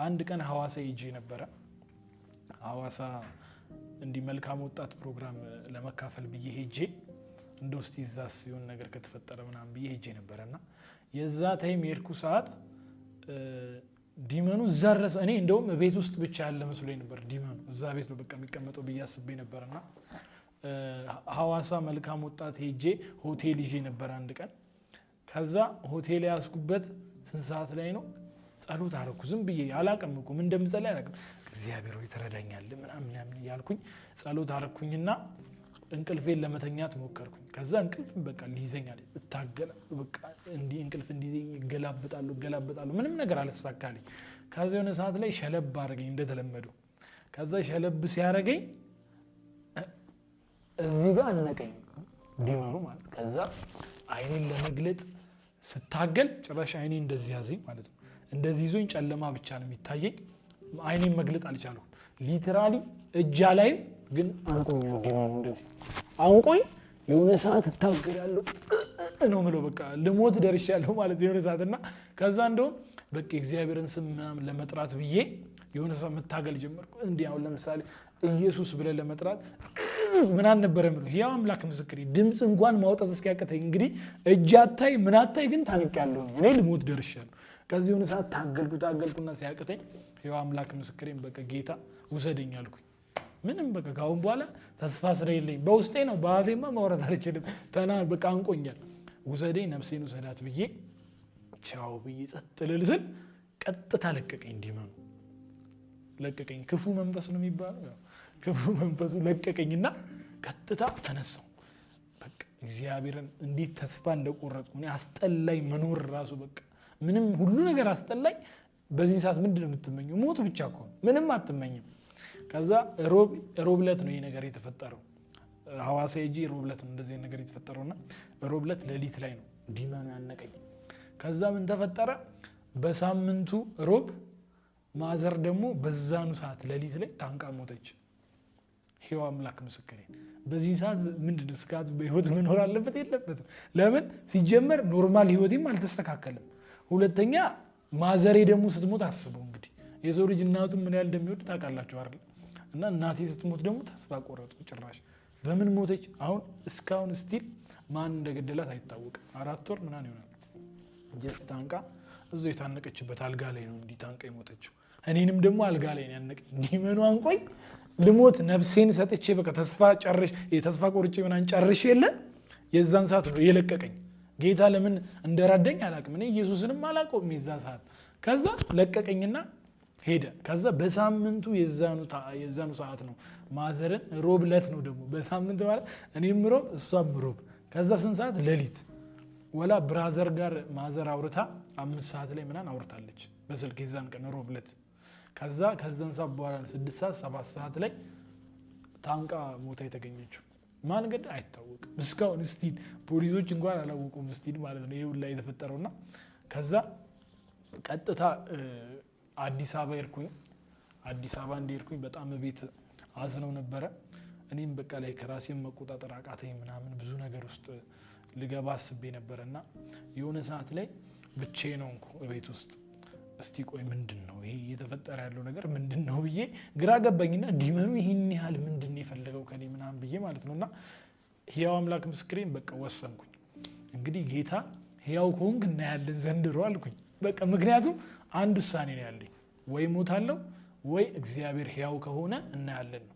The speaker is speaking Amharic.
አንድ ቀን ሐዋሳ ሄጄ ነበር ሐዋሳ እንዲ መልካም ወጣት ፕሮግራም ለመካፈል ብዬ ሄጄ እንደው እስቲ ዛስ የሆነ ነገር ከተፈጠረ ምናምን ብዬ ሄጄ ነበርና የዛ ታይም የርኩ ሰዓት ዲመኑ ዘረሰ እኔ እንደውም ቤት ውስጥ ብቻ ያለ መስሎኝ ነበር ዲመኑ እዛ ቤት ነው በቃ የሚቀመጠው ብዬ አስቤ ነበርና ሐዋሳ መልካም ወጣት ሄጄ ሆቴል ይዤ ነበር አንድ ቀን ከዛ ሆቴል ያስኩበት ስንት ሰዓት ላይ ነው ጸሎት አረኩ ዝም ብዬ አላቀምኩ ምን እንደምጸልይ አላቀም እግዚአብሔር ሆይ ተረዳኛል ምናምን ያልኩኝ ጸሎት አረኩኝና እንቅልፌን ለመተኛት ሞከርኩኝ ከዛ እንቅልፍ በቃ ሊይዘኛል እታገላ በቃ እንዲ እንቅልፍ እንዲይዘኝ ገላበጣሉ ምንም ነገር አልተሳካልኝ ከዛ የሆነ ሰዓት ላይ ሸለብ አረገኝ እንደተለመደው ከዛ ሸለብ ሲያረገኝ እዚህ ጋር አነቀኝ ዲመሩ ማለት ከዛ አይኔን ለመግለጥ ስታገል ጭራሽ አይኔ እንደዚህ ያዘኝ ማለት ነው እንደዚህ ይዞኝ ጨለማ ብቻ ነው የሚታየኝ አይኔን መግለጥ አልቻልኩም ሊትራሊ እጃ ላይ ግን አንቆኝ ዲመሩ እንደዚህ አንቆኝ የሆነ ሰዓት ታገላለሁ ነው ምለው በቃ ልሞት ደርሻለሁ ማለት የሆነ ሰዓትና ከዛ እንደው በቃ እግዚአብሔርን ስም ምናምን ለመጥራት ብዬ የሆነ ሰዓት መታገል ጀመርኩ እንዴ አሁን ለምሳሌ ኢየሱስ ብለ ለመጥራት ምን አልነበረም ነው ያው አምላክ ምስክሬ ድምጽ እንኳን ማውጣት እስኪያቀተኝ እንግዲህ እጃታይ ምናታይ ግን ታንቀያለሁ እኔ ልሞት ደርሻለሁ ከዚህ የሆነ ሰዓት ታገልኩና ሲያቀተኝ ያው አምላክ ምስክሬን በቃ ጌታ ውሰደኝ አልኩኝ ምንም በቃ ካሁን በኋላ ተስፋ ስለሌለኝ በውስጤ ነው በአፌማ ማውራት አልችልም በቃ አንቆኛል ውሰደኝ ነፍሴን ውሰዳት ብዬ ቻው ብዬ ጸጥ ልልስል ቀጥታ ለቀቀኝ ዲመኑ ለቀቀኝ ክፉ መንፈስ ነው የሚባለው ያው ክፉ መንፈሱ ለቀቀኝና ቀጥታ ተነሳው በቃ እግዚአብሔርን እንዴት ተስፋ እንደቆረጥኩ እኔ አስጠላይ መኖር ራሱ በቃ ምንም ሁሉ ነገር አስጠላይ በዚህ ሰዓት ምንድነው የምትመኘው ሞት ብቻ እኮ ምንም አትመኝም ከዛ ሮብለት ነው ይሄ ነገር የተፈጠረው ሐዋሳ ሄጄ ሮብለት ነው እንደዚህ ነገር የተፈጠረውና ሮብለት ሌሊት ላይ ነው ዲመኑ ያነቀኝ ከዛ ምን ተፈጠረ በሳምንቱ ሮብ ማዘር ደግሞ በዛኑ ሰዓት ሌሊት ላይ ታንቃ ሞተች ሄዋ አምላክ ምስክሬ በዚህ ሰዓት ምንድነው ስካት በህይወት መኖር አለበት የለበትም ለምን ሲጀመር ኖርማል ህይወቴም አልተስተካከለም ሁለተኛ ማዘሬ ደግሞ ስትሞት አስበው እንግዲህ የሰው ልጅ እናቱን ምን ያህል እንደሚወድ ታውቃላችሁ አይደል እና እናቴ ስትሞት ደግሞ ተስፋ ቆረጡ ጭራሽ በምን ሞተች አሁን እስካሁን ስቲል ማን እንደገደላት አይታወቅም 4 ወር ምናምን ይሆናል ጀስት ታንቃ እዛው የታነቀችበት አልጋ ላይ ነው እንዲህ ታንቃ የሞተችው እኔንም ደግሞ አልጋ ላይ ነው ያነቀኝ ዲመኑ አንቆኝ ልሞት ነፍሴን ሰጥቼ በቃ ተስፋ ቆርጬ ምናምን ጨርሼ የለ የዛን ሰዓት ነው የለቀቀኝ ጌታ ለምን እንደራደኝ አላውቅም እኔ ኢየሱስንም አላውቀውም የዛን ሰዓት ከዛ ለቀቀኝና ሄደ ከዛ በሳምንቱ የዛኑ ሰዓት ነው ማዘርን ሮብለት ነው ደግሞ በሳምንት ማለት እኔም ሮብ እሷም ሮብ ከዛ ስንት ሰዓት ሌሊት ወላ ብራዘር ጋር ማዘር አውርታ 5 ሰዓት ላይ ምናን አውርታለች በስልክ የዛን ቀን ሮብለት ከዛን ሰዓት በኋላ 6 ሰዓት 7 ሰዓት ላይ ታንቃ ሞታ የተገኘችው ማን ገድ አይታወቅም እስካሁን ስቲል ፖሊሶች እንኳን አላወቁም ስቲል ማለት ነው ይሄው ላይ የተፈጠረውና ከዛ ቀጥታ አዲስ አበባ ሄድኩኝ አዲስ አበባ እንደሄድኩኝ በጣም ቤት አዝነው ነበር እኔም በቃ ላይ ከራሴም መቆጣጠር አቃተኝ ምናምን ብዙ ነገር ውስጥ ልገባ አስቤ ነበርና የሆነ ሰዓት ላይ ብቻዬን ሆንኩ ቤት ውስጥ እስቲ ቆይ ምንድነው ይሄ የተፈጠረ ያለው ነገር ምንድነው ብዬ ግራ ገባኝና ዲመኑ ይሄን ያህል ምንድነው የፈለገው ከኔ ምናምን ብዬ ማለት ነውና ሕያው አምላክ ምስክሬን በቃ ወሰንኩኝ እንግዲህ ጌታ ሕያው ከሆንክ እና ያለን ዘንድሮ አልኩኝ በቃ ምክንያቱም አንድ ውሳኔ ነው ያለኝ ወይ ሞታለሁ ወይ እግዚአብሔር ሕያው ከሆነ እና ያለን ነው